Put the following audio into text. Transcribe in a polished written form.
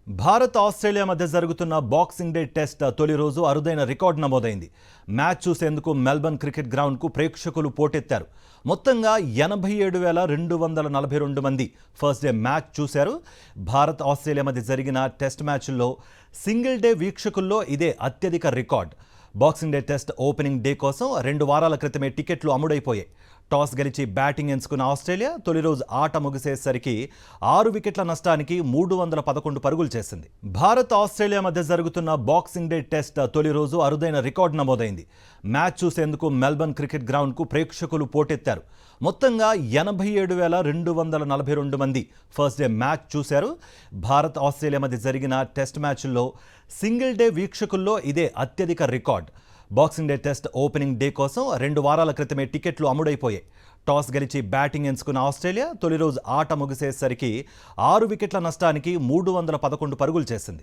Bharat Australia మధ్య జరుగుతున్న boxing day test తొలి రోజు అరుదైన రికార్డు నమోదైంది. మ్యాచ్ చూసేందుకు మెల్బర్న్ క్రికెట్ గ్రౌండ్కు ప్రేక్షకులు పోటెత్తారు. మొత్తంగా 87,242 మంది ఫస్ట్ డే మ్యాచ్ చూశారు. భారత్ ఆస్ట్రేలియా మధ్య జరిగిన టెస్ట్ మ్యాచ్ల్లో సింగిల్ డే వీక్షకుల్లో ఇదే అత్యధిక record. Boxing day test opening day కోసం 2 వారాల క్రితమే టికెట్లు అమ్ముడైపోయాయి. టాస్ గెలిచి బ్యాటింగ్ ఎంచుకున్న ఆస్ట్రేలియా తొలి రోజు ఆట ముగిసేసరికి 6 వికెట్ల నష్టానికి 311 పరుగులు చేసింది. భారత్ ఆస్ట్రేలియా మధ్య జరుగుతున్న బాక్సింగ్ డే టెస్ట్ తొలి రోజు అరుదైన రికార్డు నమోదైంది. మ్యాచ్ చూసేందుకు మెల్బర్న్ క్రికెట్ గ్రౌండ్కు ప్రేక్షకులు పోటెత్తారు. మొత్తంగా 87,242 మంది ఫస్ట్ డే మ్యాచ్ చూశారు. భారత్ ఆస్ట్రేలియా మధ్య జరిగిన టెస్ట్ మ్యాచ్ల్లో సింగిల్ డే వీక్షకుల్లో ఇదే అత్యధిక record. Boxing day test opening day కోసం 2 వారాల క్రితమే టికెట్లు అమ్ముడైపోయాయి. టాస్ గెలిచి బ్యాటింగ్ ఎంచుకున్న ఆస్ట్రేలియా తొలి రోజు ఆట ముగిసేసరికి 6 వికెట్ల నష్టానికి 311 పరుగులు చేసింది.